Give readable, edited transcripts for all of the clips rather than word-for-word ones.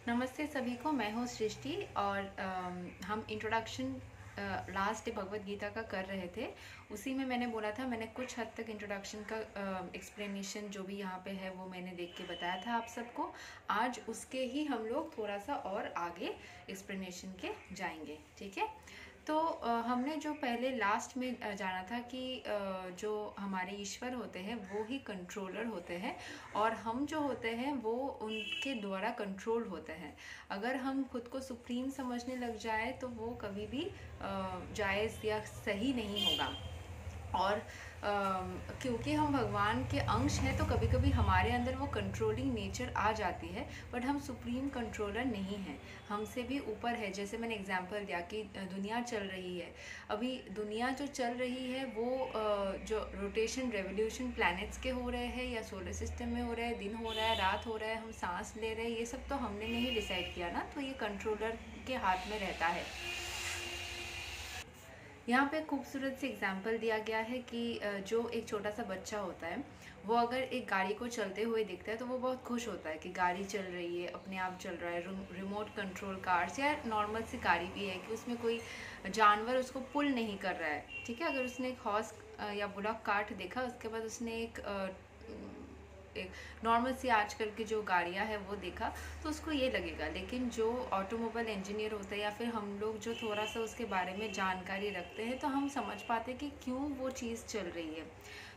नमस्ते सभी को। मैं हूँ सृष्टि और हम introduction last day Bhagavad Gita का कर रहे थे। उसी में मैंने बोला था, मैंने कुछ हद तक इंट्रोडक्शन का एक्सप्लेनेशन जो भी यहाँ पे है वो मैंने देख के बताया था आप सबको। आज उसके ही हम लोग थोड़ा सा और आगे एक्सप्लेनेशन के जाएंगे, ठीक है। तो हमने जो पहले लास्ट में जाना था कि जो हमारे ईश्वर होते हैं वो ही कंट्रोलर होते हैं और हम जो होते हैं वो उनके द्वारा कंट्रोल होते हैं। अगर हम खुद को सुप्रीम समझने लग जाए तो वो कभी भी जायज़ या सही नहीं होगा। और क्योंकि हम भगवान के अंश हैं तो कभी कभी हमारे अंदर वो कंट्रोलिंग नेचर आ जाती है, बट हम सुप्रीम कंट्रोलर नहीं हैं, हमसे भी ऊपर है। जैसे मैंने एग्जांपल दिया कि दुनिया चल रही है, अभी दुनिया जो चल रही है वो जो रोटेशन रेवोल्यूशन प्लैनेट्स के हो रहे हैं या सोलर सिस्टम में हो रहा है, दिन हो रहा है, रात हो रहा है, हम सांस ले रहे हैं, ये सब तो हमने नहीं डिसाइड किया ना, तो ये कंट्रोलर के हाथ में रहता है। यहाँ पे खूबसूरत से एग्जाम्पल दिया गया है कि जो एक छोटा सा बच्चा होता है वो अगर एक गाड़ी को चलते हुए दिखता है तो वो बहुत खुश होता है कि गाड़ी चल रही है, अपने आप चल रहा है। रिमोट कंट्रोल कार्स या नॉर्मल सी गाड़ी भी है कि उसमें कोई जानवर उसको पुल नहीं कर रहा है, ठीक है। अगर उसने एक हॉर्स या बुलॉक कार्ट देखा, उसके बाद उसने एक नॉर्मल सी आजकल की जो गाड़ियां है वो देखा, तो उसको ये लगेगा। लेकिन जो ऑटोमोबाइल इंजीनियर होता है या फिर हम लोग जो थोड़ा सा उसके बारे में जानकारी रखते हैं तो हम समझ पाते हैं कि क्यों वो चीज़ चल रही है।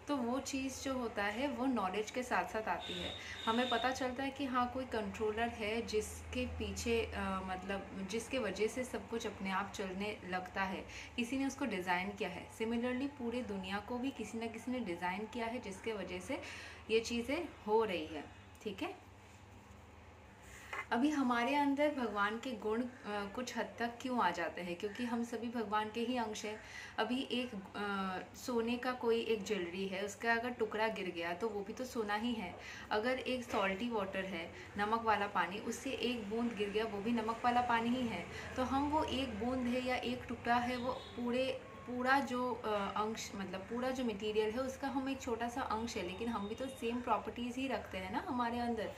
तो वो चीज़ जो होता है वो नॉलेज के साथ साथ आती है। हमें पता चलता है कि हाँ, कोई कंट्रोलर है जिसके पीछे मतलब जिसके वजह से सब कुछ अपने आप चलने लगता है। किसी ने उसको डिज़ाइन किया है। सिमिलरली पूरी दुनिया को भी किसी न किसी ने डिज़ाइन किया है जिसके वजह से ये चीज़ें हो रही है, ठीक है। अभी हमारे अंदर भगवान के गुण कुछ हद तक क्यों आ जाते हैं, क्योंकि हम सभी भगवान के ही अंश हैं। अभी एक सोने का कोई एक ज्वेलरी है, उसका अगर टुकड़ा गिर गया तो वो भी तो सोना ही है। अगर एक सॉल्टी वाटर है, नमक वाला पानी, उससे एक बूंद गिर गया, वो भी नमक वाला पानी ही है। तो हम वो एक बूंद है या एक टुकड़ा है, वो पूरा जो अंश मतलब पूरा जो मटेरियल है उसका हम एक छोटा सा अंश है, लेकिन हम भी तो सेम प्रॉपर्टीज़ ही रखते हैं ना हमारे अंदर।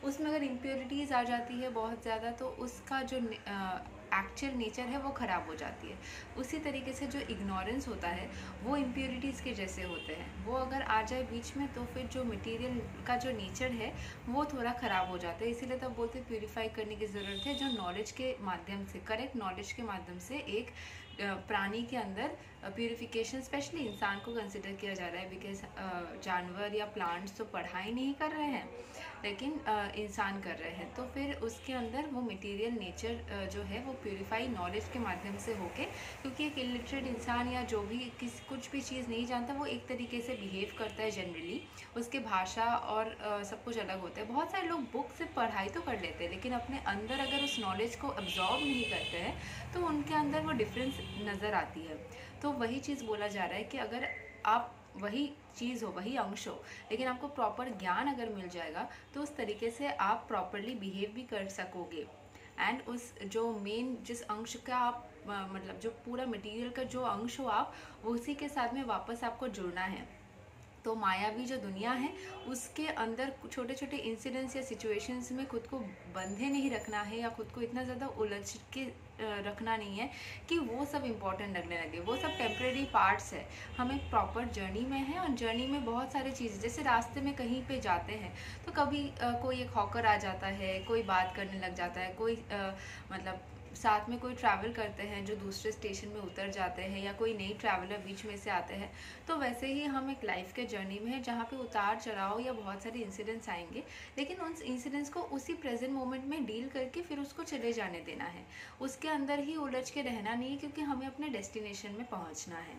उसमें अगर इम्प्योरिटीज़ आ जाती है बहुत ज़्यादा तो उसका जो एक्चुअल नेचर है वो ख़राब हो जाती है। उसी तरीके से जो इग्नोरेंस होता है वो इम्प्योरिटीज़ के जैसे होते हैं। वो अगर आ जाए बीच में तो फिर जो मटेरियल का जो नेचर है वो थोड़ा ख़राब हो जाता है। इसीलिए तब बोलते प्यूरिफाई करने की ज़रूरत है, जो नॉलेज के माध्यम से, करेक्ट नॉलेज के माध्यम से एक प्राणी के अंदर प्यूरिफिकेशन, स्पेशली इंसान को कंसिडर किया जा रहा है, बिकॉज जानवर या प्लांट्स तो पढ़ाई नहीं कर रहे हैं लेकिन इंसान कर रहे हैं। तो फिर उसके अंदर वो मटेरियल नेचर जो है वो प्यूरिफाई नॉलेज के माध्यम से होके, क्योंकि एक इलिटरेट इंसान या जो भी कुछ भी चीज़ नहीं जानता वो एक तरीके से बिहेव करता है जनरली, उसके भाषा और सब कुछ अलग होता है। बहुत सारे लोग बुक से पढ़ाई तो कर लेते हैं लेकिन अपने अंदर अगर उस नॉलेज को अब्जॉर्ब नहीं करते हैं तो उनके अंदर वो डिफरेंस नज़र आती है। तो वही चीज़ बोला जा रहा है कि अगर आप वही चीज़ हो, वही अंश हो, लेकिन आपको प्रॉपर ज्ञान अगर मिल जाएगा तो उस तरीके से आप प्रॉपरली बिहेव भी कर सकोगे। एंड उस जो मेन जिस अंश का आप मतलब जो पूरा मटेरियल का जो अंश हो आप, उसी के साथ में वापस आपको जुड़ना है। तो मायावी जो दुनिया है उसके अंदर छोटे छोटे इंसिडेंट्स या सिचुएशंस में खुद को बंधे नहीं रखना है, या खुद को इतना ज़्यादा उलझ के रखना नहीं है कि वो सब इम्पोर्टेंट लगने लगे। वो सब टेम्प्रेरी पार्ट्स है। हम एक प्रॉपर जर्नी में हैं और जर्नी में बहुत सारी चीज़ें, जैसे रास्ते में कहीं पे जाते हैं तो कभी कोई एक हॉकर आ जाता है, कोई बात करने लग जाता है, कोई मतलब साथ में कोई ट्रैवल करते हैं जो दूसरे स्टेशन में उतर जाते हैं, या कोई नई ट्रैवलर बीच में से आते हैं। तो वैसे ही हम एक लाइफ के जर्नी में है जहाँ पे उतार चढ़ाव या बहुत सारे इंसिडेंट्स आएंगे, लेकिन उन इंसिडेंट्स को उसी प्रेजेंट मोमेंट में डील करके फिर उसको चले जाने देना है। उसके अंदर ही उलझ के रहना नहीं है, क्योंकि हमें अपने डेस्टिनेशन में पहुँचना है।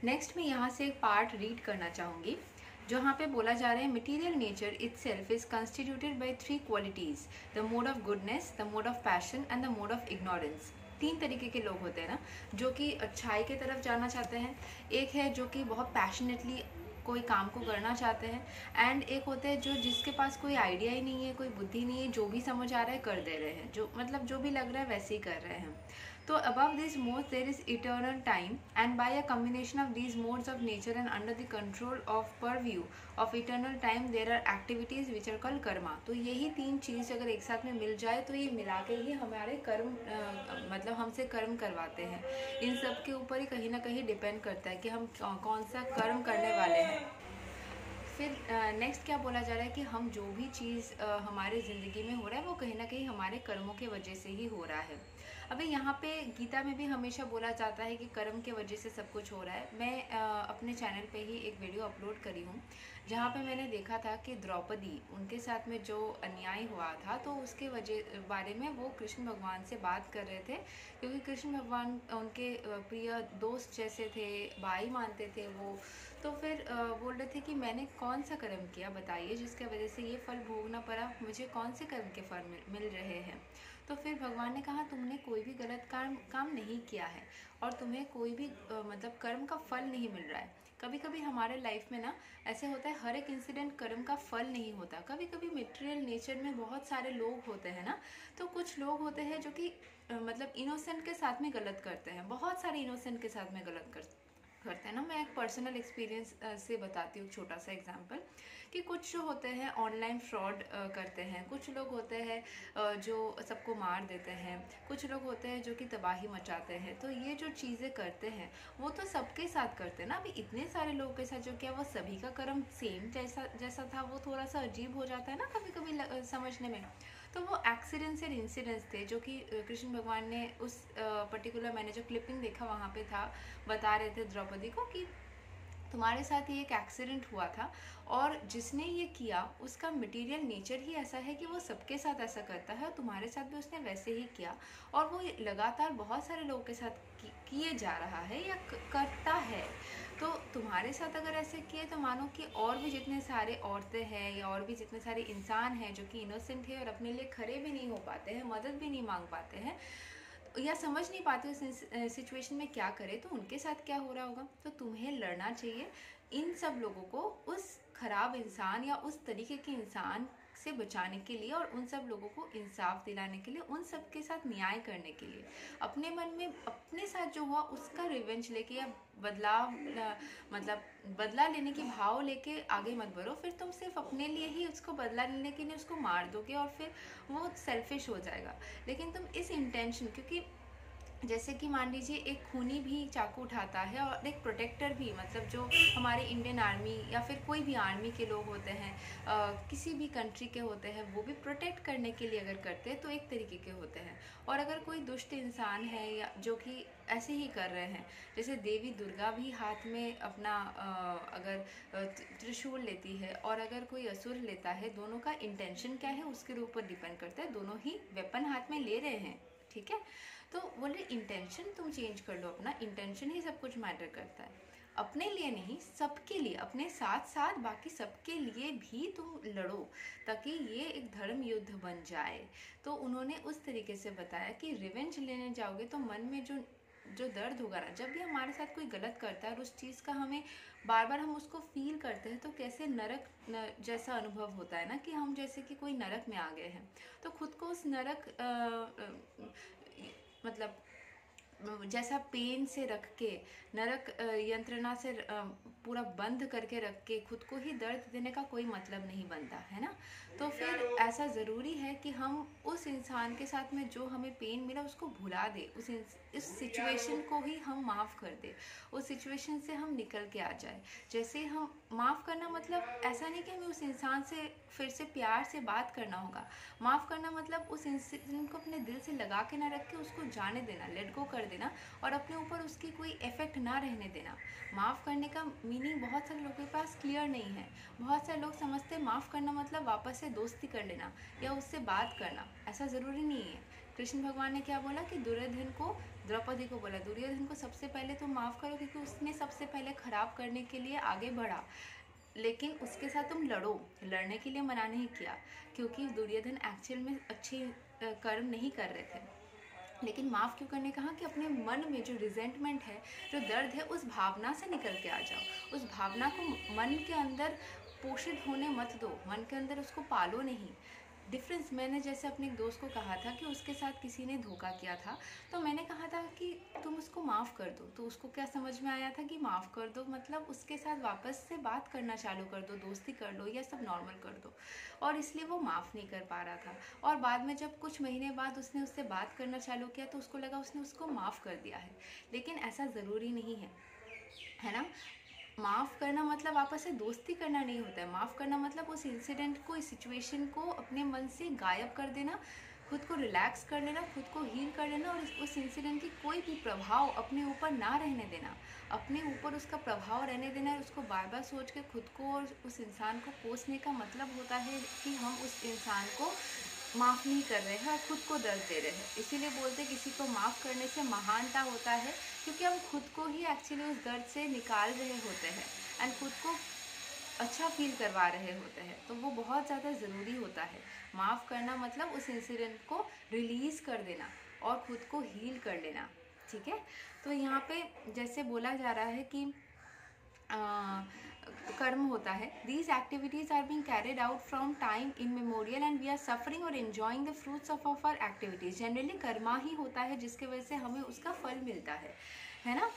नेक्स्ट मैं यहाँ से एक पार्ट रीड करना चाहूँगी जहाँ पे बोला जा रहा है, material nature itself is constituted by 3 qualities, the mode of goodness, the mode of passion and the mode of ignorance. 3 तरीके के लोग होते हैं ना, जो कि अच्छाई की तरफ जाना चाहते हैं। एक है जो कि बहुत पैशनेटली कोई काम को करना चाहते हैं, एंड एक होते हैं जो जिसके पास कोई आइडिया ही नहीं है, कोई बुद्धि नहीं है, जो भी समझ आ रहा है कर दे रहे हैं, जो मतलब जो भी लग रहा है वैसे ही कर रहे हैं। तो above these modes there is eternal time, and by a combination of these modes of nature and under the control of purview of eternal time there are activities which are called karma। तो यही तीन चीज़ अगर एक साथ में मिल जाए तो ये मिला के ही हमारे कर्म मतलब हमसे कर्म करवाते हैं। इन सब के ऊपर ही कहीं ना कहीं डिपेंड करता है कि हम कौन सा कर्म करने वाले हैं। फिर नेक्स्ट क्या बोला जा रहा है कि हम जो भी चीज़ हमारे ज़िंदगी में हो रहा है वो कहीं ना कहीं हमारे कर्मों के वजह से ही हो रहा है। अभी यहाँ पे गीता में भी हमेशा बोला जाता है कि कर्म के वजह से सब कुछ हो रहा है। मैं अपने चैनल पे ही एक वीडियो अपलोड करी हूँ जहाँ पे मैंने देखा था कि द्रौपदी उनके साथ में जो अन्याय हुआ था तो उसके वजह बारे में वो कृष्ण भगवान से बात कर रहे थे, क्योंकि कृष्ण भगवान उनके प्रिय दोस्त जैसे थे, भाई मानते थे वो। तो फिर बोल रहे थे कि मैंने कौन सा कर्म किया बताइए जिसके वजह से ये फल भोगना पड़ा, मुझे कौन से कर्म के फल मिल रहे हैं। तो फिर भगवान ने कहा तुमने कोई भी गलत काम नहीं किया है और तुम्हें कोई भी मतलब कर्म का फल नहीं मिल रहा है। कभी कभी हमारे लाइफ में ना ऐसे होता है, हर एक इंसिडेंट कर्म का फल नहीं होता। कभी कभी मटेरियल नेचर में बहुत सारे लोग होते हैं ना, तो कुछ लोग होते हैं जो कि मतलब इनोसेंट के साथ में गलत करते हैं, बहुत सारे इनोसेंट के साथ में गलत करते हैं ना। मैं एक पर्सनल एक्सपीरियंस से बताती हूँ छोटा सा एग्जांपल, कि कुछ जो होते हैं ऑनलाइन फ्रॉड करते हैं, कुछ लोग होते हैं जो सबको मार देते हैं, कुछ लोग होते हैं जो कि तबाही मचाते हैं। तो ये जो चीज़ें करते हैं वो तो सबके साथ करते हैं ना। अभी इतने सारे लोगों के साथ जो क्या वो सभी का कर्म सेम जैसा था, वो थोड़ा सा अजीब हो जाता है ना कभी कभी समझने में। तो वो एक्सीडेंट्स एंड इंसिडेंट्स थे जो कि कृष्ण भगवान ने उस पर्टिकुलर, मैंने जो क्लिपिंग देखा वहाँ पे था, बता रहे थे द्रौपदी को कि तुम्हारे साथ ही एक एक्सीडेंट हुआ था और जिसने ये किया उसका मटेरियल नेचर ही ऐसा है कि वो सबके साथ ऐसा करता है और तुम्हारे साथ भी उसने वैसे ही किया, और वो लगातार बहुत सारे लोगों के साथ किए जा रहा है या करता है। तो तुम्हारे साथ अगर ऐसे किए तो मानो कि और भी जितने सारे औरतें हैं या और भी जितने सारे इंसान हैं जो कि इनोसेंट है और अपने लिए खड़े भी नहीं हो पाते हैं, मदद भी नहीं मांग पाते हैं या समझ नहीं पाते उस सिचुएशन में क्या करे, तो उनके साथ क्या हो रहा होगा। तो तुम्हें लड़ना चाहिए इन सब लोगों को उस खराब इंसान या उस तरीके के इंसान से बचाने के लिए और उन सब लोगों को इंसाफ दिलाने के लिए, उन सब के साथ न्याय करने के लिए। अपने मन में अपने साथ जो हुआ उसका रिवेंज लेके या मतलब बदला लेने की भाव लेके आगे मत बढ़ो। फिर तुम सिर्फ अपने लिए ही उसको बदला लेने के लिए उसको मार दोगे और फिर वो सेल्फिश हो जाएगा। लेकिन तुम इस इंटेंशन, क्योंकि जैसे कि मान लीजिए एक खूनी भी चाकू उठाता है और एक प्रोटेक्टर भी, मतलब जो हमारे इंडियन आर्मी या फिर कोई भी आर्मी के लोग होते हैं, किसी भी कंट्री के होते हैं, वो भी प्रोटेक्ट करने के लिए अगर करते हैं तो एक तरीके के होते हैं। और अगर कोई दुष्ट इंसान है या जो कि ऐसे ही कर रहे हैं, जैसे देवी दुर्गा भी हाथ में अपना अगर त्रिशूल लेती है और अगर कोई असुर लेता है, दोनों का इंटेंशन क्या है उसके ऊपर डिपेंड करता है। दोनों ही वेपन हाथ में ले रहे हैं, ठीक है। तो बोले इंटेंशन तुम चेंज कर लो, अपना इंटेंशन ही सब कुछ मैटर करता है। अपने लिए नहीं, सबके लिए, अपने साथ साथ बाकी सबके लिए भी तुम लड़ो ताकि ये एक धर्म युद्ध बन जाए। तो उन्होंने उस तरीके से बताया कि रिवेंज लेने जाओगे तो मन में जो दर्द होगा ना, जब भी हमारे साथ कोई गलत करता है और उस चीज़ का हमें बार बार हम उसको फील करते हैं, तो कैसे नरक जैसा अनुभव होता है ना, कि हम जैसे कि कोई नरक में आ गए हैं। तो खुद को उस नरक मतलब जैसा पेन से रख के, नरक यंत्रणा से पूरा बंद करके रख के खुद को ही दर्द देने का कोई मतलब नहीं बनता है ना। तो फिर ऐसा ज़रूरी है कि हम उस इंसान के साथ में जो हमें पेन मिला उसको भुला दे, इस सिचुएशन को ही हम माफ़ कर दे, उस सिचुएशन से हम निकल के आ जाए। जैसे हम माफ़ करना मतलब ऐसा नहीं कि हमें उस इंसान से फिर से प्यार से बात करना होगा। माफ़ करना मतलब उस इंसिडेंट को अपने दिल से लगा के ना रख के उसको जाने देना, लेट गो कर देना और अपने ऊपर उसकी कोई इफ़ेक्ट ना रहने देना। माफ़ करने का मीनिंग बहुत सारे लोगों के पास क्लियर नहीं है। बहुत सारे लोग समझते हैं माफ़ करना मतलब वापस से दोस्ती कर लेना या उससे बात करना। ऐसा ज़रूरी नहीं है। कृष्ण भगवान ने क्या बोला कि दुर्योधन को, द्रौपदी को बोला दुर्योधन को सबसे पहले तुम माफ़ करो, क्योंकि उसने सबसे पहले ख़राब करने के लिए आगे बढ़ा, लेकिन उसके साथ तुम लड़ो। लड़ने के लिए मना नहीं किया, क्योंकि दुर्योधन एक्चुअल में अच्छे कर्म नहीं कर रहे थे। लेकिन माफ़ क्यों करने कहा कि अपने मन में जो रिजेंटमेंट है, जो दर्द है, उस भावना से निकल के आ जाओ। उस भावना को मन के अंदर पोषित होने मत दो, मन के अंदर उसको पालो नहीं। डिफरेंस, मैंने जैसे अपने एक दोस्त को कहा था कि उसके साथ किसी ने धोखा किया था, तो मैंने कहा था कि तुम उसको माफ़ कर दो, तो उसको क्या समझ में आया था कि माफ़ कर दो मतलब उसके साथ वापस से बात करना चालू कर दो, दोस्ती कर लो या सब नॉर्मल कर दो, और इसलिए वो माफ़ नहीं कर पा रहा था। और बाद में जब कुछ महीने बाद उसने उससे बात करना चालू किया तो उसको लगा उसने उसको माफ़ कर दिया है, लेकिन ऐसा ज़रूरी नहीं है ना। माफ़ करना मतलब आपस से दोस्ती करना नहीं होता है। माफ़ करना मतलब उस इंसिडेंट को, इस सिचुएशन को अपने मन से गायब कर देना, खुद को रिलैक्स कर लेना, खुद को हील कर लेना, और उस इंसिडेंट की कोई भी प्रभाव अपने ऊपर ना रहने देना, अपने ऊपर उसका प्रभाव रहने देना, और उसको बार बार सोच के खुद को और उस इंसान को कोसने का मतलब होता है कि हम उस इंसान को माफ़ नहीं कर रहे हैं और खुद को दर्द दे रहे हैं। इसीलिए बोलते हैं किसी को माफ़ करने से महानता होता है, क्योंकि हम खुद को ही एक्चुअली उस दर्द से निकाल रहे होते हैं एंड खुद को अच्छा फील करवा रहे होते हैं। तो वो बहुत ज़्यादा ज़रूरी होता है। माफ़ करना मतलब उस इंसिडेंट को रिलीज़ कर देना और खुद को हील कर लेना, ठीक है। तो यहाँ पे जैसे बोला जा रहा है कि कर्म होता है, these activities are being carried out from time immemorial and we are suffering और enjoying the fruits of our activities. Generally karma ही होता है जिसके वजह से हमें उसका फल मिलता है ना।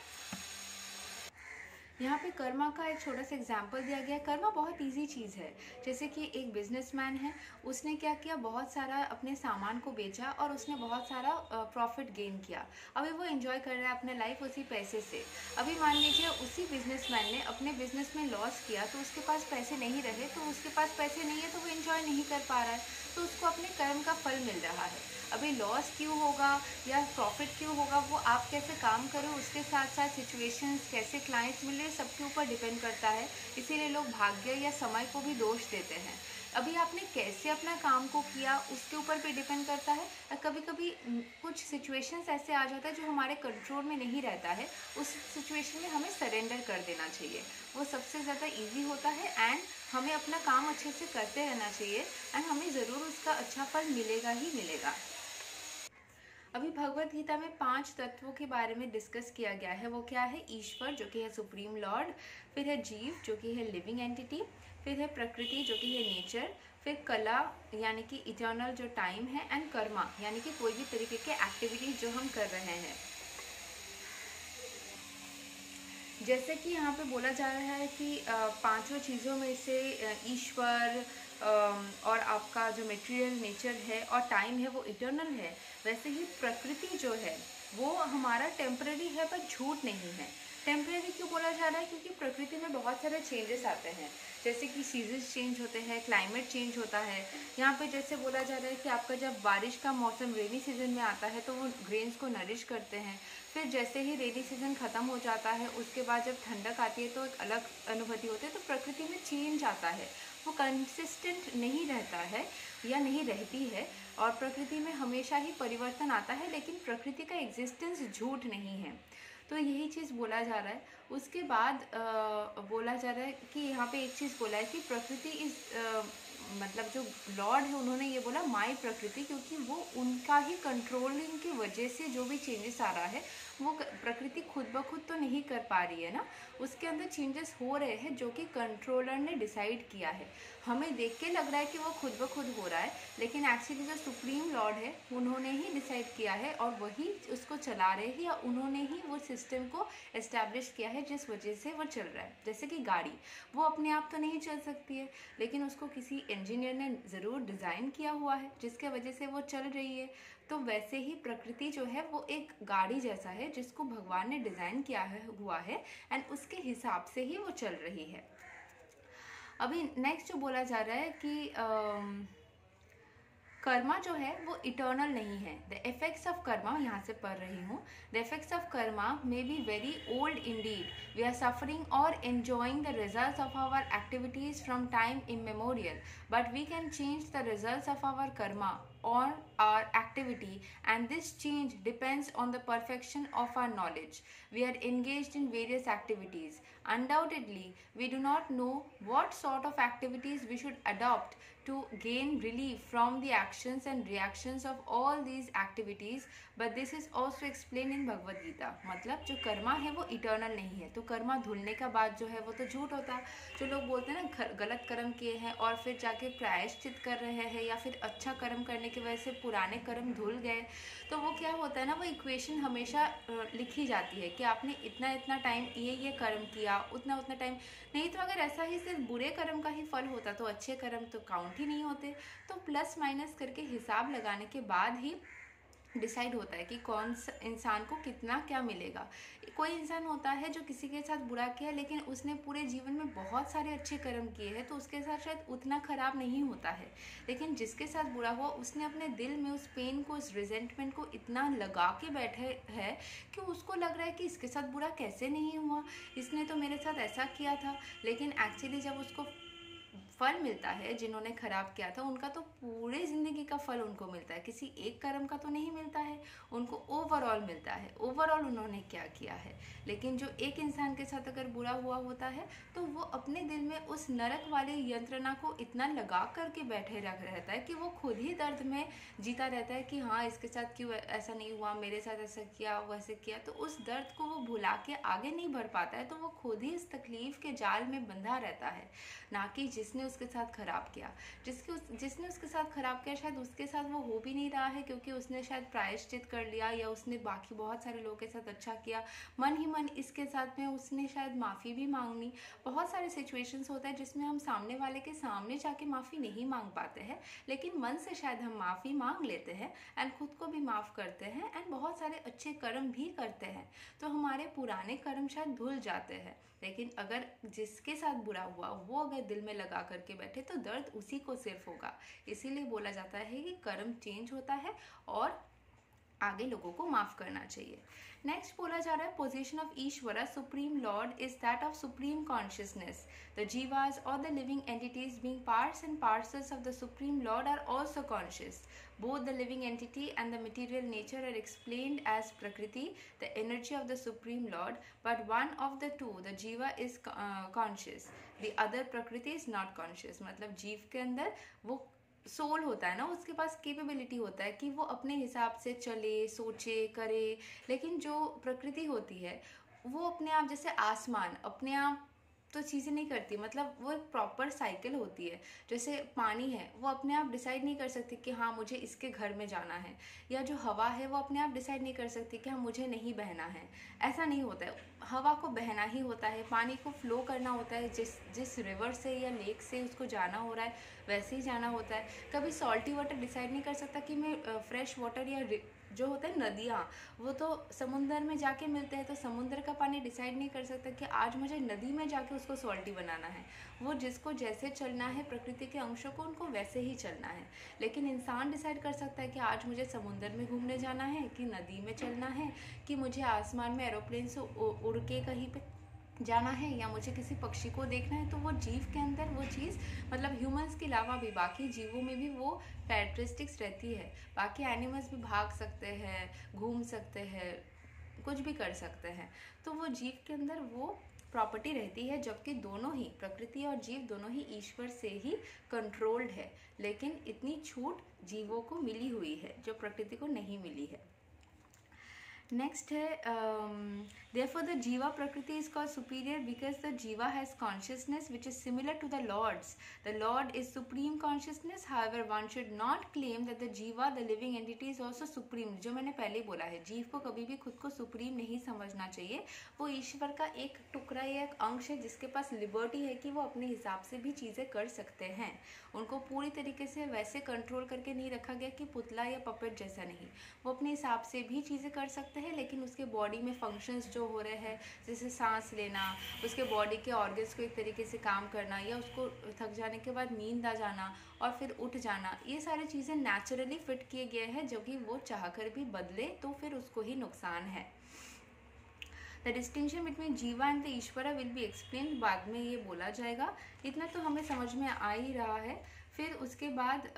यहाँ पे कर्मा का एक छोटा सा एग्जाम्पल दिया गया है। कर्मा बहुत इजी चीज़ है। जैसे कि एक बिजनेसमैन है, उसने क्या किया, बहुत सारा अपने सामान को बेचा और उसने बहुत सारा प्रॉफिट गेन किया। अभी वो एंजॉय कर रहा है अपने लाइफ उसी पैसे से। अभी मान लीजिए उसी बिजनेसमैन ने अपने बिजनेस में लॉस किया, तो उसके पास पैसे नहीं रहे, तो उसके पास पैसे नहीं है तो वो एंजॉय नहीं कर पा रहा है, तो उसको अपने कर्म का फल मिल रहा है। अभी लॉस क्यों होगा या प्रॉफिट क्यों होगा, वो आप कैसे काम करो, उसके साथ साथ सिचुएशंस, कैसे क्लाइंट्स मिले, सबके ऊपर डिपेंड करता है। इसीलिए लोग भाग्य या समय को भी दोष देते हैं। अभी आपने कैसे अपना काम को किया उसके ऊपर भी डिपेंड करता है। कभी कभी कुछ सिचुएशंस ऐसे आ जाता है जो हमारे कंट्रोल में नहीं रहता है, उस सिचुएशन में हमें सरेंडर कर देना चाहिए। वो सबसे ज़्यादा ईजी होता है एंड हमें अपना काम अच्छे से करते रहना चाहिए एंड हमें ज़रूर उसका अच्छा फल मिलेगा ही मिलेगा। अभी भगवत गीता में 5 तत्वों के बारे में डिस्कस किया गया है। वो क्या है? ईश्वर जो कि है सुप्रीम लॉर्ड, फिर है जीव जो कि है लिविंग एंटिटी, फिर है प्रकृति जो कि है नेचर, फिर कला यानी कि इटर्नल जो टाइम है, एंड कर्मा यानी कि कोई भी तरीके के एक्टिविटीज जो हम कर रहे हैं। जैसे कि यहाँ पे बोला जा रहा है कि पांचों चीज़ों में से ईश्वर और आपका जो मटेरियल नेचर है और टाइम है वो इटर्नल है, वैसे ही प्रकृति जो है वो हमारा टेम्पररी है पर झूठ नहीं है। टेम्पररी क्यों बोला जा रहा है? क्योंकि प्रकृति में बहुत सारे चेंजेस आते हैं, जैसे कि सीजन्स चेंज होते हैं, क्लाइमेट चेंज होता है। यहाँ पे जैसे बोला जा रहा है कि आपका जब बारिश का मौसम रेनी सीजन में आता है तो वो ग्रेन्स को नरिश करते हैं। फिर जैसे ही रेनी सीजन ख़त्म हो जाता है उसके बाद जब ठंडक आती है तो एक अलग अनुभूति होती है। तो प्रकृति में चेंज आता है, वो कंसिस्टेंट नहीं रहता है या नहीं रहती है, और प्रकृति में हमेशा ही परिवर्तन आता है, लेकिन प्रकृति का एग्जिस्टेंस झूठ नहीं है। तो यही चीज़ बोला जा रहा है। उसके बाद बोला जा रहा है कि यहाँ पे एक चीज़ बोला है कि प्रकृति इस मतलब जो लॉर्ड है उन्होंने ये बोला माई प्रकृति, क्योंकि वो उनका ही कंट्रोलिंग की वजह से जो भी चेंजेस आ रहा है वो प्रकृति खुद ब खुद तो नहीं कर पा रही है ना, उसके अंदर चेंजेस हो रहे हैं जो कि कंट्रोलर ने डिसाइड किया है। हमें देख के लग रहा है कि वो खुद ब खुद हो रहा है, लेकिन एक्चुअली जो सुप्रीम लॉर्ड है उन्होंने ही डिसाइड किया है और वही उसको चला रहे हैं, या उन्होंने ही वो सिस्टम को एस्टैब्लिश किया है जिस वजह से वो चल रहा है। जैसे कि गाड़ी, वो अपने आप तो नहीं चल सकती है, लेकिन उसको किसी इंजीनियर ने ज़रूर डिज़ाइन किया हुआ है जिसके वजह से वो चल रही है। तो वैसे ही प्रकृति जो है वो एक गाड़ी जैसा है जिसको भगवान ने डिज़ाइन किया हुआ है एंड उसके हिसाब से ही वो चल रही है। अभी नेक्स्ट जो बोला जा रहा है कि कर्मा जो है वो इटर्नल नहीं है। द इफेक्ट्स ऑफ कर्मा, यहाँ से पढ़ रही हूँ, the effects of karma may be very old indeed, we are suffering और enjoying the results of our activities from time immemorial, but we can change the results of our karma or our activity, and this change depends on the perfection of our knowledge. We are engaged in various activities. Undoubtedly, we do not know what sort of activities we should adopt to gain relief from the actions and reactions of all these activities, but this is also explained in Bhagavad Gita. मतलब जो कर्मा है वो eternal नहीं है, तो कर्मा धुलने का बाद जो है वो तो झूठ होता। जो लोग बोलते हैं ना गलत कर्म किए हैं और फिर जाके प्रायश्चित कर रहे हैं या फिर अच्छा कर्म करने की वजह से पुराने कर्म धुल गए, तो वो क्या होता है ना, वो इक्वेशन हमेशा लिखी जाती है कि आपने इतना इतना टाइम ये कर्म किया, उतना उतना टाइम। नहीं तो अगर ऐसा ही सिर्फ बुरे कर्म का ही फल होता तो अच्छे कर्म तो काउंट ही नहीं होते। तो प्लस माइनस करके हिसाब लगाने के बाद ही डिसाइड होता है कि कौन सा इंसान को कितना क्या मिलेगा। कोई इंसान होता है जो किसी के साथ बुरा किया लेकिन उसने पूरे जीवन में बहुत सारे अच्छे कर्म किए हैं, तो उसके साथ शायद उतना खराब नहीं होता है। लेकिन जिसके साथ बुरा हुआ उसने अपने दिल में उस पेन को, उस रिजेंटमेंट को इतना लगा के बैठे है कि उसको लग रहा है कि इसके साथ बुरा कैसे नहीं हुआ, इसने तो मेरे साथ ऐसा किया था। लेकिन एक्चुअली जब उसको फल मिलता है, जिन्होंने खराब किया था उनका तो पूरे ज़िंदगी का फल उनको मिलता है, किसी एक कर्म का तो नहीं मिलता है, उनको ओवरऑल मिलता है, ओवरऑल उन्होंने क्या किया है। लेकिन जो एक इंसान के साथ अगर बुरा हुआ होता है तो वो अपने दिल में उस नरक वाली यंत्रणा को इतना लगा करके बैठे रहता है कि वो खुद ही दर्द में जीता रहता है कि हाँ इसके साथ क्यों ऐसा नहीं हुआ, मेरे साथ ऐसा किया, वैसे किया। तो उस दर्द को वो भुला के आगे नहीं बढ़ पाता है, तो वो खुद ही इस तकलीफ के जाल में बंधा रहता है, ना कि जिसने उसके साथ खराब किया। जिसने उसके साथ खराब किया शायद उसके साथ वो हो भी नहीं रहा है, क्योंकि उसने शायद प्रायश्चित कर लिया या उसने बाकी बहुत सारे लोगों के साथ अच्छा किया, मन ही मन इसके साथ में उसने शायद माफ़ी भी मांगनी। बहुत सारे सिचुएशंस होता है जिसमें हम सामने वाले के सामने जाके माफ़ी नहीं मांग पाते हैं, लेकिन मन से शायद हम माफ़ी मांग लेते हैं एंड खुद को भी माफ़ करते हैं एंड बहुत सारे अच्छे कर्म भी करते हैं, तो हमारे पुराने कर्म शायद धुल जाते हैं। लेकिन अगर जिसके साथ बुरा हुआ वो अगर दिल में लगा करके बैठे तो दर्द उसी को सिर्फ होगा। इसीलिए बोला जाता है कि कर्म चेंज होता है और आगे लोगों को माफ करना चाहिए। नेक्स्ट बोला जा रहा है position of Ishwara supreme lord is that of supreme consciousness. The jivas और the living entities being parts and parcels of the supreme lord are also conscious. Both the living entity and the material nature are explained as Prakriti, the energy of the Supreme Lord, but one of the two, the Jiva, is conscious. The other Prakriti is not conscious. मतलब जीव के अंदर वो soul होता है ना, उसके पास capability होता है कि वो अपने हिसाब से चले, सोचे, करे। लेकिन जो प्रकृति होती है वो अपने आप, जैसे आसमान अपने आप तो चीज़ें नहीं करती, मतलब वो एक प्रॉपर साइकिल होती है। जैसे पानी है वो अपने आप डिसाइड नहीं कर सकती कि हाँ मुझे इसके घर में जाना है, या जो हवा है वो अपने आप डिसाइड नहीं कर सकती कि हाँ मुझे नहीं बहना है। ऐसा नहीं होता है, हवा को बहना ही होता है, पानी को फ्लो करना होता है, जिस रिवर से या लेक से उसको जाना हो रहा है वैसे ही जाना होता है। कभी सॉल्टी वाटर डिसाइड नहीं कर सकता कि मैं फ्रेश वाटर, या जो होता है नदियाँ वो तो समुंदर में जाके मिलते हैं, तो समुंदर का पानी डिसाइड नहीं कर सकता कि आज मुझे नदी में जाके उसको सॉल्टी बनाना है। वो जिसको जैसे चलना है, प्रकृति के अंशों को उनको वैसे ही चलना है। लेकिन इंसान डिसाइड कर सकता है कि आज मुझे समुंदर में घूमने जाना है, कि नदी में चलना है, कि मुझे आसमान में एरोप्लेन से उड़ के कहीं पे जाना है, या मुझे किसी पक्षी को देखना है। तो वो जीव के अंदर वो चीज़, मतलब ह्यूमंस के अलावा भी बाकी जीवों में भी वो कैरेक्टरिस्टिक्स रहती है। बाकी एनिमल्स भी भाग सकते हैं, घूम सकते हैं, कुछ भी कर सकते हैं, तो वो जीव के अंदर वो प्रॉपर्टी रहती है। जबकि दोनों ही, प्रकृति और जीव दोनों ही ईश्वर से ही कंट्रोल्ड है, लेकिन इतनी छूट जीवों को मिली हुई है जो प्रकृति को नहीं मिली है। नेक्स्ट है therefore the jiva prakriti is called superior because the jiva has consciousness which is similar to the lord's. The lord is supreme consciousness, however one should not claim that the jiva, the living entity, is also supreme. जो मैंने पहले बोला है, जीव को कभी भी खुद को सुप्रीम नहीं समझना चाहिए। वो ईश्वर का एक टुकड़ा या एक अंश है जिसके पास लिबर्टी है कि वो अपने हिसाब से भी चीज़ें कर सकते हैं। उनको पूरी तरीके से वैसे कंट्रोल करके नहीं रखा गया कि पुतला या पपेट जैसा नहीं, वो अपने हिसाब से भी चीज़ें कर सकते हैं। लेकिन उसके बॉडी में फंक्शंस जो हो रहे हैं, जैसे सांस लेना, उसके बॉडी के ऑर्गन्स को एक तरीके से काम करना, या उसको थक जाने के बाद नींद आ जाना और फिर उठ जाना, ये सारी चीज़ें नेचुरली फिट किए गए हैं। जो कि वो चाहकर भी बदले तो फिर उसको ही नुकसान है। द डिस्टिंक्शन बिटवीन जीवा एंड द ईश्वरा विल बी एक्सप्लेन, बाद में ये बोला जाएगा। इतना तो हमें समझ में आ ही रहा है। फिर उसके बाद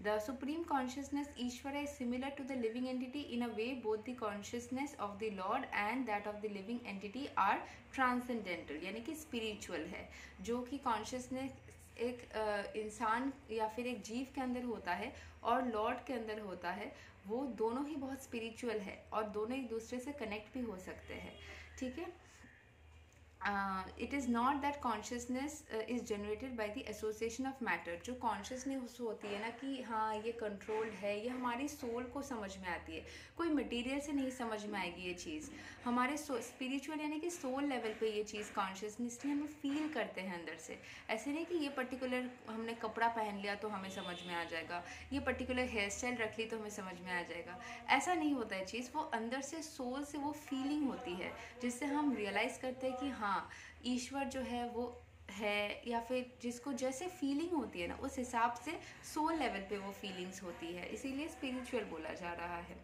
the supreme consciousness Ishvara is similar to the living entity in a way. Both the consciousness of the Lord and that of the living entity are transcendental, यानी कि spiritual है। जो कि consciousness एक इंसान या फिर एक जीव के अंदर होता है और लॉर्ड के अंदर होता है, वो दोनों ही बहुत स्पिरिचुअल है और दोनों एक दूसरे से कनेक्ट भी हो सकते हैं, ठीक है। It is not that consciousness is generated by the association of matter. जो कॉन्शियसनेस होती है ना कि हाँ ये कंट्रोल्ड है, ये हमारी सोल को समझ में आती है, कोई मटेरियल से नहीं समझ में आएगी ये चीज़। हमारे स्पिरिचुअल यानी कि सोल लेवल पे ये चीज़ कॉन्शियसनेसली हम फील करते हैं अंदर से। ऐसे नहीं कि ये पर्टिकुलर हमने कपड़ा पहन लिया तो हमें समझ में आ जाएगा, ये पर्टिकुलर हेयर स्टाइल रख ली तो हमें समझ में आ जाएगा, ऐसा नहीं होता है चीज़। वो अंदर से सोल से वो फीलिंग होती है जिससे हम रियलाइज़ करते हैं कि हाँ ईश्वर जो है वो है, या फिर जिसको जैसे फीलिंग होती है ना उस हिसाब से सोल लेवल पे वो फीलिंग्स होती है, इसीलिए स्पिरिचुअल बोला जा रहा है।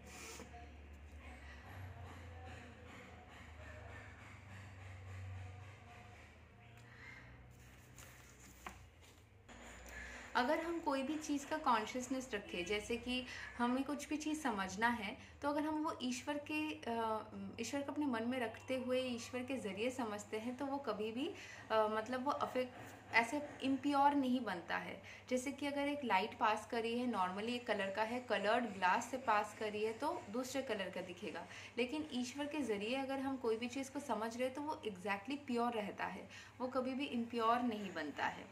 अगर हम कोई भी चीज़ का कॉन्शियसनेस रखें, जैसे कि हमें कुछ भी चीज़ समझना है, तो अगर हम वो ईश्वर को अपने मन में रखते हुए ईश्वर के ज़रिए समझते हैं तो वो कभी भी मतलब वो अफेक्ट ऐसे इम्प्योर नहीं बनता है। जैसे कि अगर एक लाइट पास करी है, नॉर्मली एक कलर का है, कलर्ड ग्लास से पास करी है तो दूसरे कलर का दिखेगा, लेकिन ईश्वर के ज़रिए अगर हम कोई भी चीज़ को समझ रहे हैं तो वो एग्जैक्टली प्योर रहता है, वो कभी भी इम्प्योर नहीं बनता है,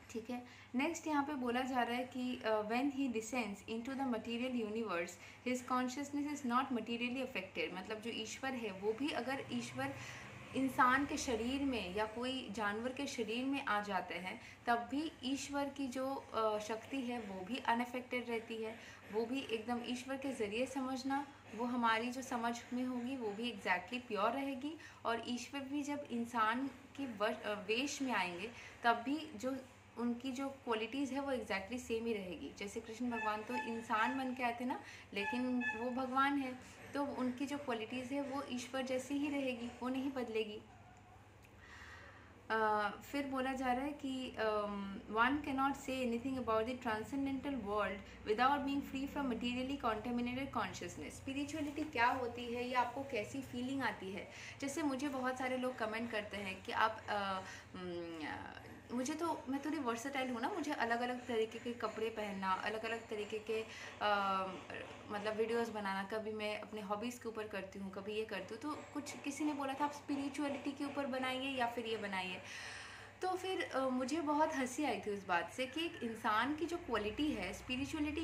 ठीक है। नेक्स्ट यहाँ पे बोला जा रहा है कि when he descends into the material universe his consciousness is not materially affected. मतलब जो ईश्वर है वो भी, अगर ईश्वर इंसान के शरीर में या कोई जानवर के शरीर में आ जाते हैं तब भी ईश्वर की जो शक्ति है वो भी अनअफेक्टेड रहती है, वो भी एकदम ईश्वर के ज़रिए समझना, वो हमारी जो समझ में होगी वो भी एग्जैक्टली प्योर रहेगी। और ईश्वर भी जब इंसान के वेश में आएंगे तब भी जो उनकी जो क्वालिटीज़ है वो एग्जैक्टली सेम ही रहेगी। जैसे कृष्ण भगवान तो इंसान बन के आए थे ना, लेकिन वो भगवान है, तो उनकी जो क्वालिटीज़ है वो ईश्वर जैसी ही रहेगी, वो नहीं बदलेगी। फिर बोला जा रहा है कि one can not say anything about the transcendental world without being free from materially contaminated consciousness. Spirituality क्या होती है, ये आपको कैसी फीलिंग आती है। जैसे मुझे बहुत सारे लोग कमेंट करते हैं कि आप मैं थोड़ी वर्सेटाइल हूँ ना, मुझे अलग अलग तरीके के कपड़े पहनना, अलग अलग तरीके के मतलब वीडियोस बनाना, कभी मैं अपने हॉबीज़ के ऊपर करती हूँ, कभी ये करती हूँ। तो किसी ने बोला था आप स्पिरिचुअलिटी के ऊपर बनाइए या फिर ये बनाइए, तो फिर मुझे बहुत हंसी आई थी उस बात से कि एक इंसान की जो क्वालिटी है, स्पिरिचुअलिटी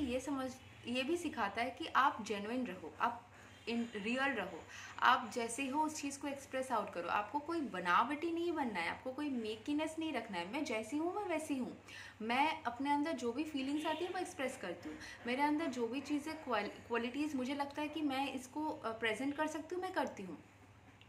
ये भी सिखाता है कि आप जेन्युइन रहो, आप इन रियल रहो, आप जैसे हो उस चीज़ को एक्सप्रेस आउट करो। आपको कोई बनावटी नहीं बनना है, आपको कोई मेकीनेस नहीं रखना है। मैं जैसी हूँ मैं वैसी हूँ, मैं अपने अंदर जो भी फीलिंग्स आती है वो एक्सप्रेस करती हूँ। मेरे अंदर जो भी चीज़ें क्वालिटीज़ मुझे लगता है कि मैं इसको प्रेजेंट कर सकती हूँ, मैं करती हूँ।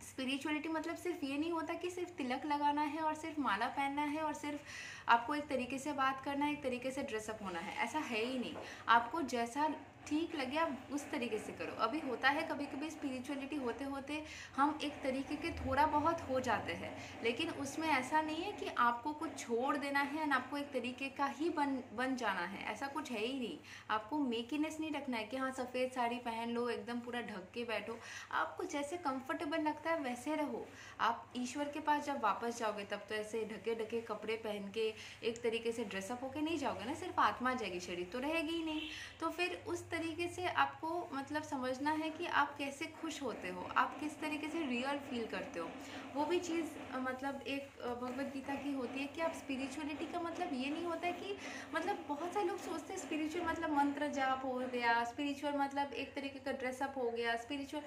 स्पिरिचुअलिटी मतलब सिर्फ ये नहीं होता कि सिर्फ तिलक लगाना है और सिर्फ माला पहनना है और सिर्फ आपको एक तरीके से बात करना है, एक तरीके से ड्रेसअप होना है, ऐसा है ही नहीं। आपको जैसा ठीक लगे आप उस तरीके से करो। अभी होता है कभी कभी स्पिरिचुअलिटी होते होते हम एक तरीके के थोड़ा बहुत हो जाते हैं, लेकिन उसमें ऐसा नहीं है कि आपको कुछ छोड़ देना है और आपको एक तरीके का ही बन जाना है, ऐसा कुछ है ही नहीं। आपको मेकीनेस नहीं रखना है कि हाँ सफ़ेद साड़ी पहन लो, एकदम पूरा ढक के बैठो। आपको जैसे कंफर्टेबल लगता है वैसे रहो। आप ईश्वर के पास जब वापस जाओगे तब तो ऐसे ढके ढके कपड़े पहन के एक तरीके से ड्रेसअप होके नहीं जाओगे ना, सिर्फ आत्मा जाएगी, शरीर तो रहेगी ही नहीं। तो फिर उस तरीके से आपको मतलब समझना है कि आप कैसे खुश होते हो, आप किस तरीके से रियल फील करते हो। वो भी चीज़ मतलब एक भगवद गीता की होती है कि आप स्पिरिचुअलिटी का मतलब ये नहीं होता है कि मतलब बहुत सारे लोग सोचते हैं स्पिरिचुअल मतलब मंत्र जाप हो गया, स्पिरिचुअल मतलब एक तरीके का ड्रेसअप हो गया, स्पिरिचुअल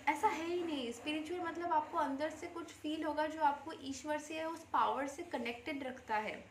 ऐसा है ही नहीं। स्पिरिचुअल मतलब आपको अंदर से कुछ फील होगा जो आपको ईश्वर से या उस पावर से कनेक्टेड रखता है।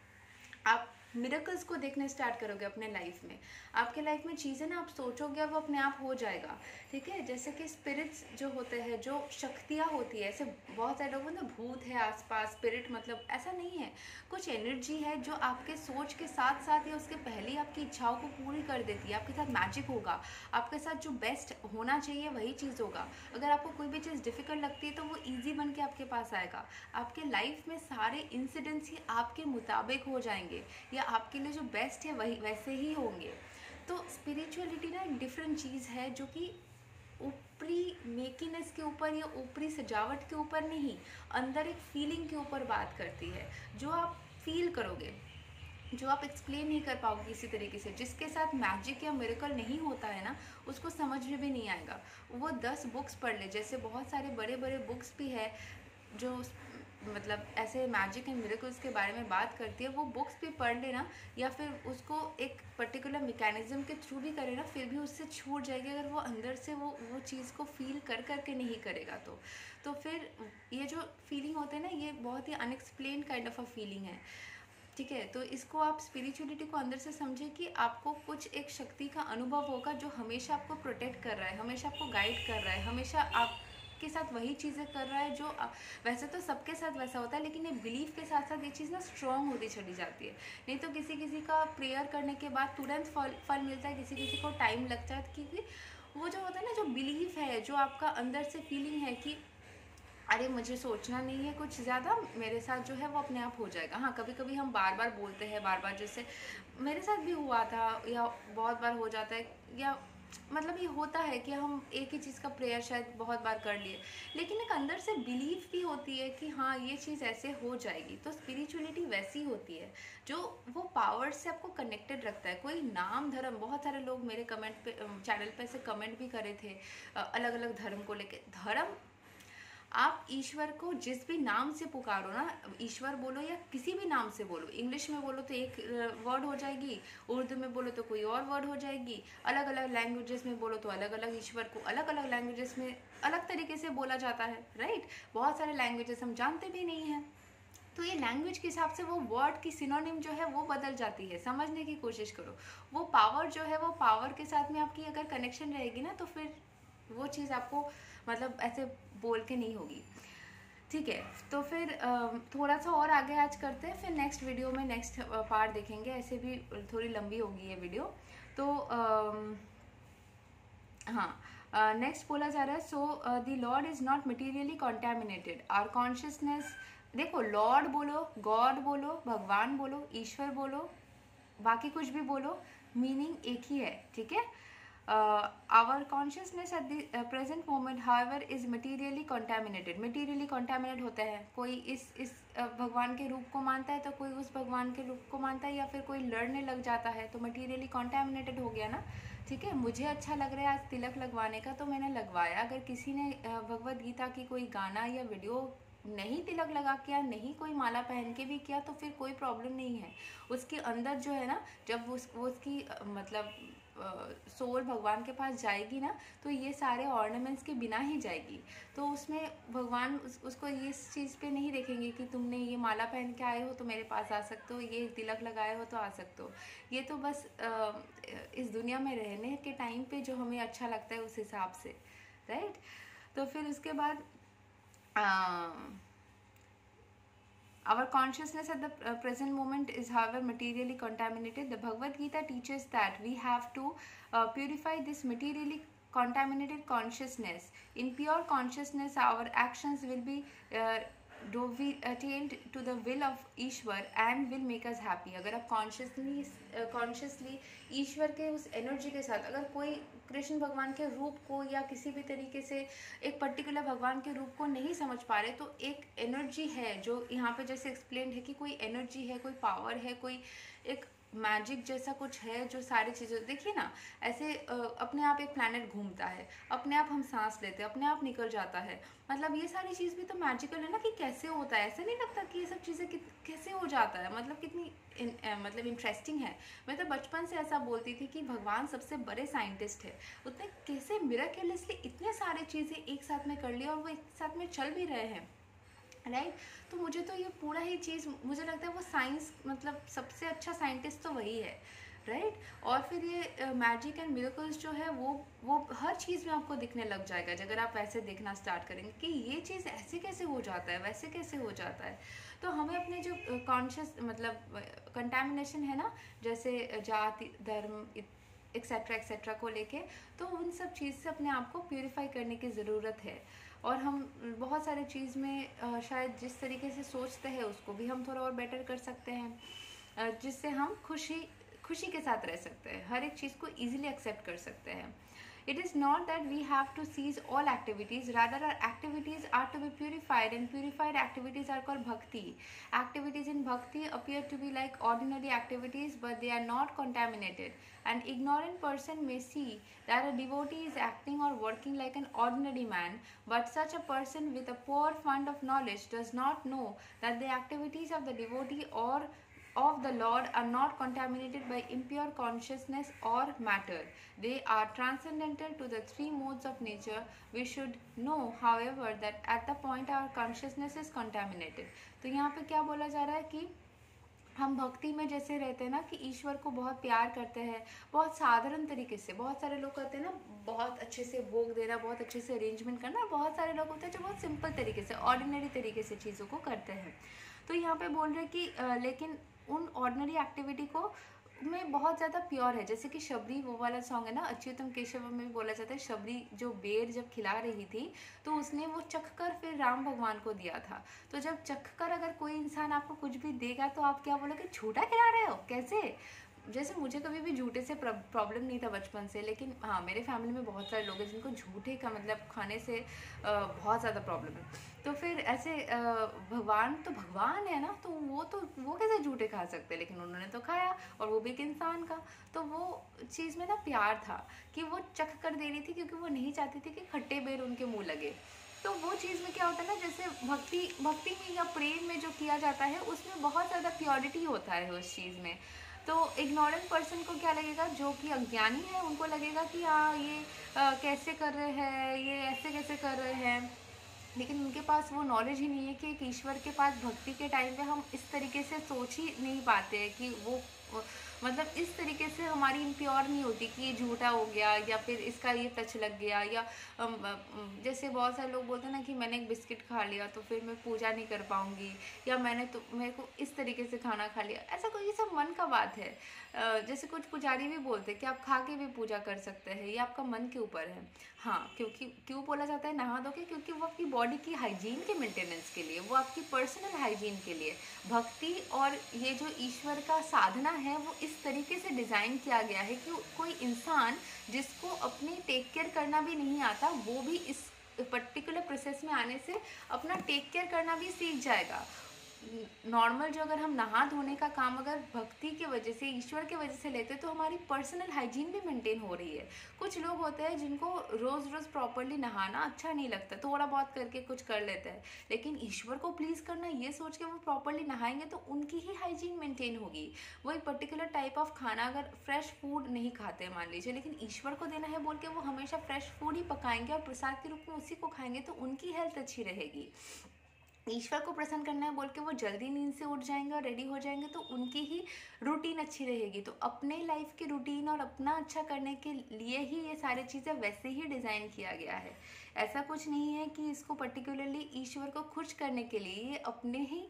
आप मिरेकल्स को देखने स्टार्ट करोगे अपने लाइफ में, आपके लाइफ में चीज़ें ना आप सोचोगे वो अपने आप हो जाएगा, ठीक है। जैसे कि स्पिरिट्स जो होते हैं, जो शक्तियाँ होती है, ऐसे बहुत सारे लोग ना भूत है आसपास, स्पिरिट मतलब ऐसा नहीं है, कुछ एनर्जी है जो आपके सोच के साथ साथ या उसके पहले ही आपकी इच्छाओं को पूरी कर देती है। आपके साथ मैजिक होगा, आपके साथ जो बेस्ट होना चाहिए वही चीज़ होगा। अगर आपको कोई भी चीज़ डिफ़िकल्ट लगती है तो वो ईजी बन के आपके पास आएगा। आपके लाइफ में सारे इंसिडेंट्स ही आपके मुताबिक हो जाएंगे या आपके लिए जो बेस्ट है वही वैसे ही होंगे। तो स्पिरिचुअलिटी ना एक डिफरेंट चीज़ है जो कि ऊपरी मेकीनेस के ऊपर या ऊपरी सजावट के ऊपर नहीं, अंदर एक फीलिंग के ऊपर बात करती है। जो आप फील करोगे, जो आप एक्सप्लेन नहीं कर पाओगे किसी तरीके से। जिसके साथ मैजिक या मिरेकल नहीं होता है ना, उसको समझ में भी नहीं आएगा। वो 10 बुक्स पढ़ ले, जैसे बहुत सारे बड़े बड़े बुक्स भी है जो मतलब ऐसे मैजिक एंड मिरेकल्स के बारे में बात करती है, वो बुक्स भी पढ़ लेना या फिर उसको एक पर्टिकुलर मैकेनिज्म के थ्रू भी करे ना, फिर भी उससे छूट जाएगी अगर वो अंदर से वो चीज़ को फील कर करके नहीं करेगा। तो फिर ये जो फीलिंग होते हैं ना, ये बहुत ही unexplain kind of a feeling है, ठीक है। तो इसको आप स्पिरिचुअलिटी को अंदर से समझे कि आपको कुछ एक शक्ति का अनुभव होगा जो हमेशा आपको प्रोटेक्ट कर रहा है, हमेशा आपको गाइड कर रहा है, हमेशा आपके साथ वही चीज़ें कर रहा है जो वैसे तो सबके साथ वैसा होता है, लेकिन ये बिलीफ के साथ साथ ये चीज़ ना स्ट्रॉन्ग होती चली जाती है। नहीं तो किसी किसी का प्रेयर करने के बाद तुरंत फल मिलता है, किसी किसी को टाइम लगता है, क्योंकि वो जो होता है ना, जो बिलीफ है, जो आपका अंदर से फीलिंग है कि अरे मुझे सोचना नहीं है कुछ ज़्यादा, मेरे साथ जो है वो अपने आप हो जाएगा। हाँ, कभी कभी हम बार बार बोलते हैं, बार बार, जैसे मेरे साथ भी हुआ था या बहुत बार हो जाता है, या मतलब ये होता है कि हम एक ही चीज़ का प्रेयर शायद बहुत बार कर लिए, लेकिन एक अंदर से बिलीफ भी होती है कि हाँ ये चीज़ ऐसे हो जाएगी। तो स्पिरिचुअलिटी वैसी होती है जो वो पावर से आपको कनेक्टेड रखता है। कोई नाम धर्म, बहुत सारे लोग मेरे कमेंट पे, चैनल पे से कमेंट भी करे थे अलग अलग धर्म को लेके। धर्म, आप ईश्वर को जिस भी नाम से पुकारो ना, ईश्वर बोलो या किसी भी नाम से बोलो, इंग्लिश में बोलो तो एक वर्ड हो जाएगी, उर्दू में बोलो तो कोई और वर्ड हो जाएगी, अलग अलग लैंग्वेजेस में बोलो तो अलग अलग ईश्वर को अलग अलग लैंग्वेजेस में अलग तरीके से बोला जाता है, राइट। बहुत सारे लैंग्वेजेस हम जानते भी नहीं हैं, तो ये लैंग्वेज के हिसाब से वो वर्ड की सिनोनिम जो है वो बदल जाती है। समझने की कोशिश करो, वो पावर जो है, वो पावर के साथ में आपकी अगर कनेक्शन रहेगी ना, तो फिर वो चीज़ आपको मतलब ऐसे बोल के नहीं होगी, ठीक है। तो फिर थोड़ा सा और आगे आज करते हैं, फिर नेक्स्ट वीडियो में नेक्स्ट पार्ट देखेंगे, ऐसे भी थोड़ी लंबी होगी ये वीडियो। तो हाँ, नेक्स्ट बोला जा रहा है, so the Lord is not materially contaminated, our consciousness. देखो, लॉर्ड बोलो, गॉड बोलो, भगवान बोलो, ईश्वर बोलो, बाकी कुछ भी बोलो, मीनिंग एक ही है, ठीक है। Our consciousness at the present moment, however, is materially contaminated. Materially contaminated होता है, कोई इस भगवान के रूप को मानता है तो कोई उस भगवान के रूप को मानता है, या फिर कोई लड़ने लग जाता है, तो materially contaminated हो गया ना, ठीक है। मुझे अच्छा लग रहा है आज तिलक लगवाने का, तो मैंने लगवाया। अगर किसी ने भगवत गीता की कोई गाना या वीडियो नहीं तिलक लगा किया, नहीं कोई माला पहन के भी किया, तो फिर कोई प्रॉब्लम नहीं है। उसके अंदर जो है ना, जब उसकी मतलब सोल भगवान के पास जाएगी ना, तो ये सारे ऑर्नामेंट्स के बिना ही जाएगी। तो उसमें भगवान उसको ये इस चीज़ पे नहीं देखेंगे कि तुमने ये माला पहन के आए हो तो मेरे पास आ सकते हो, ये तिलक लगाए हो तो आ सकते हो। ये तो बस इस दुनिया में रहने के टाइम पे जो हमें अच्छा लगता है उस हिसाब से, राइट। तो फिर उसके बाद our consciousness at the present moment is, however, materially contaminated. The Bhagavad Gita teaches that we have to purify this materially contaminated consciousness. In pure consciousness, our actions will be dovetailed to the will of Ishwar and will make us happy. अगर आप consciously ईश्वर के उस energy के साथ, अगर कोई कृष्ण भगवान के रूप को या किसी भी तरीके से एक पर्टिकुलर भगवान के रूप को नहीं समझ पा रहे, तो एक एनर्जी है जो यहाँ पे जैसे एक्सप्लेन है कि कोई एनर्जी है, कोई पावर है, कोई एक मैजिक जैसा कुछ है जो सारी चीज़ें, देखिए ना, ऐसे अपने आप एक प्लैनेट घूमता है, अपने आप हम सांस लेते हैं, अपने आप निकल जाता है। मतलब ये सारी चीज़ भी तो मैजिकल है ना, कि कैसे होता है। ऐसा नहीं लगता कि ये सब चीज़ें कैसे हो जाता है, मतलब कितनी मतलब इंटरेस्टिंग है। मैं तो बचपन से ऐसा बोलती थी कि भगवान सबसे बड़े साइंटिस्ट है, उसने कैसे मिरेकलसली इतने सारे चीज़ें एक साथ में कर ली और वो एक साथ में चल भी रहे हैं, राइट। तो मुझे तो ये पूरा ही चीज़, मुझे लगता है वो साइंस, मतलब सबसे अच्छा साइंटिस्ट तो वही है, राइट। और फिर ये मैजिक एंड मिरेकल्स जो है वो हर चीज़ में आपको दिखने लग जाएगा अगर आप ऐसे देखना स्टार्ट करेंगे कि ये चीज़ ऐसे कैसे हो जाता है, वैसे कैसे हो जाता है। तो हमें अपने जो कॉन्शियस मतलब कंटेमिनेशन है ना, जैसे जाति धर्म एक्सेट्रा को लेके, तो उन सब चीज़ से अपने आप को प्यूरिफाई करने की ज़रूरत है। और हम बहुत सारे चीज़ में शायद जिस तरीके से सोचते हैं उसको भी हम थोड़ा और बेटर कर सकते हैं, जिससे हम खुशी के साथ रह सकते हैं, हर एक चीज़ को इजीली एक्सेप्ट कर सकते हैं। It is not that we have to cease all activities, rather our activities are to be purified, and purified activities are called bhakti. Activities in bhakti appear to be like ordinary activities, but they are not contaminated. An ignorant person may see that a devotee is acting or working like an ordinary man, but such a person with a poor fund of knowledge does not know that the activities of the devotee or of the Lord are not contaminated by impure consciousness or matter. They are transcendental to the three modes of nature. We should know, however, that at the point our consciousness is contaminated. तो यहाँ पे क्या बोला जा रहा है कि हम भक्ति में जैसे रहते हैं ना कि ईश्वर को बहुत प्यार करते हैं, बहुत साधारण तरीके से। बहुत सारे लोग कहते हैं ना बहुत अच्छे से भोग देना, बहुत अच्छे से अरेंजमेंट करना। बहुत सारे लोग होते हैं जो बहुत सिंपल तरीके से, ऑर्डिनरी तरीके से चीज़ों को करते हैं। तो यहाँ पे बोल रहे कि लेकिन उन ऑर्डिनरी एक्टिविटी को में बहुत ज़्यादा प्योर है। जैसे कि शबरी वो वाला सॉन्ग है ना, अच्युतम केशव में भी बोला जाता है, शबरी जो बेर जब खिला रही थी तो उसने वो चख कर फिर राम भगवान को दिया था। तो जब चख कर अगर कोई इंसान आपको कुछ भी देगा तो आप क्या बोलोगे, झूठा खिला रहे हो कैसे। जैसे मुझे कभी भी झूठे से प्रॉब्लम नहीं था बचपन से, लेकिन हाँ मेरे फैमिली में बहुत सारे लोग हैं जिनको झूठे का मतलब खाने से बहुत ज़्यादा प्रॉब्लम है। तो फिर ऐसे भगवान तो भगवान है ना, तो वो कैसे झूठे खा सकते हैं, लेकिन उन्होंने तो खाया, और वो भी एक इंसान का। तो वो चीज़ में ना प्यार था कि वो चख कर दे रही थी, क्योंकि वो नहीं चाहती थी कि खट्टे बेर उनके मुँह लगे। तो वो चीज़ में क्या होता है ना, जैसे भक्ति में या प्रेम में जो किया जाता है उसमें बहुत ज़्यादा प्योरिटी होता है उस चीज़ में। तो इग्नोरेंट पर्सन को क्या लगेगा, जो कि अज्ञानी है उनको लगेगा कि हाँ ये कैसे कर रहे हैं, ये ऐसे कैसे कर रहे हैं, लेकिन उनके पास वो नॉलेज ही नहीं है कि एक ईश्वर के पास भक्ति के टाइम पे हम इस तरीके से सोच ही नहीं पाते हैं कि वो मतलब इस तरीके से हमारी इम्प्योर नहीं होती कि ये झूठा हो गया या फिर इसका ये टच लग गया, या जैसे बहुत सारे लोग बोलते हैं ना कि मैंने एक बिस्किट खा लिया तो फिर मैं पूजा नहीं कर पाऊँगी, या मेरे को इस तरीके से खाना खा लिया। ऐसा कोई, ये सब मन का बात है। जैसे कुछ पुजारी भी बोलते हैं कि आप खा के भी पूजा कर सकते हैं, ये आपका मन के ऊपर है। हाँ, क्योंकि क्यों बोला जाता है नहा धो के, क्योंकि वो आपकी बॉडी की हाइजीन के मेंटेनेंस के लिए, वो आपकी पर्सनल हाइजीन के लिए। भक्ति और ये जो ईश्वर का साधना है वो इस तरीके से डिज़ाइन किया गया है कि कोई इंसान जिसको अपने टेक केयर करना भी नहीं आता, वो भी इस पर्टिकुलर प्रोसेस में आने से अपना टेक केयर करना भी सीख जाएगा। नॉर्मल जो अगर हम नहा धोने का काम अगर भक्ति की वजह से, ईश्वर की वजह से लेते हैं, तो हमारी पर्सनल हाइजीन भी मेंटेन हो रही है। कुछ लोग होते हैं जिनको रोज़ रोज़ प्रॉपरली नहाना अच्छा नहीं लगता, थोड़ा बहुत करके कुछ कर लेते हैं, लेकिन ईश्वर को प्लीज़ करना ये सोच के वो प्रॉपरली नहाएंगे तो उनकी ही हाइजीन मेंटेन होगी। वो एक पर्टिकुलर टाइप ऑफ खाना, अगर फ्रेश फूड नहीं खाते मान लीजिए, लेकिन ईश्वर को देना है बोल के वो हमेशा फ्रेश फूड ही पकाएंगे और प्रसाद के रूप में उसी को खाएंगे, तो उनकी हेल्थ अच्छी रहेगी। ईश्वर को प्रसन्न करना है बोल के वो जल्दी नींद से उठ जाएंगे और रेडी हो जाएंगे, तो उनकी ही रूटीन अच्छी रहेगी। तो अपने लाइफ की रूटीन और अपना अच्छा करने के लिए ही ये सारी चीज़ें वैसे ही डिज़ाइन किया गया है। ऐसा कुछ नहीं है कि इसको पर्टिकुलरली ईश्वर को खुश करने के लिए, ये अपने ही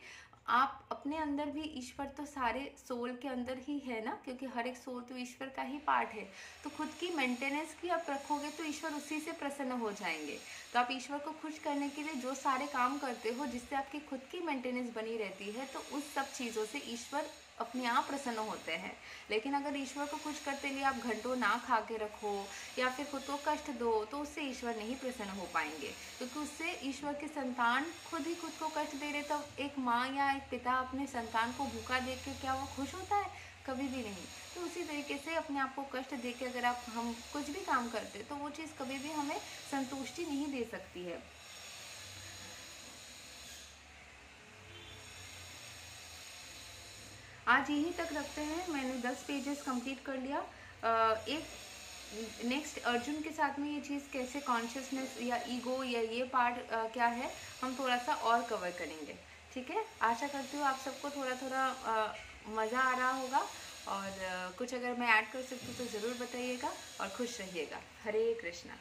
आप अपने अंदर भी, ईश्वर तो सारे सोल के अंदर ही है ना, क्योंकि हर एक सोल तो ईश्वर का ही पार्ट है। तो खुद की मेंटेनेंस की आप रखोगे तो ईश्वर उसी से प्रसन्न हो जाएंगे। तो आप ईश्वर को खुश करने के लिए जो सारे काम करते हो जिससे आपकी खुद की मेंटेनेंस बनी रहती है, तो उस सब चीज़ों से ईश्वर अपने आप प्रसन्न होते हैं। लेकिन अगर ईश्वर को खुश करते लिए आप घंटों ना खा के रखो या फिर खुद को कष्ट दो, तो उससे ईश्वर नहीं प्रसन्न हो पाएंगे, क्योंकि उससे ईश्वर के संतान खुद ही खुद को कष्ट दे रहे। तो एक माँ या एक पिता अपने संतान को भूखा देख के क्या वो खुश होता है? कभी भी नहीं। तो उसी तरीके से अपने आप को कष्ट दे के अगर हम कुछ भी काम करते तो वो चीज़ कभी भी हमें संतुष्टि नहीं दे सकती है। आज यहीं तक रखते हैं। मैंने 10 पेजेस कंप्लीट कर लिया। एक नेक्स्ट अर्जुन के साथ में ये चीज़ कैसे, कॉन्शियसनेस या ईगो या ये पार्ट क्या है, हम थोड़ा सा और कवर करेंगे। ठीक है, आशा करती हूँ आप सबको थोड़ा थोड़ा मज़ा आ रहा होगा, और कुछ अगर मैं ऐड कर सकती हूँ तो ज़रूर बताइएगा, और खुश रहिएगा। हरे कृष्णा।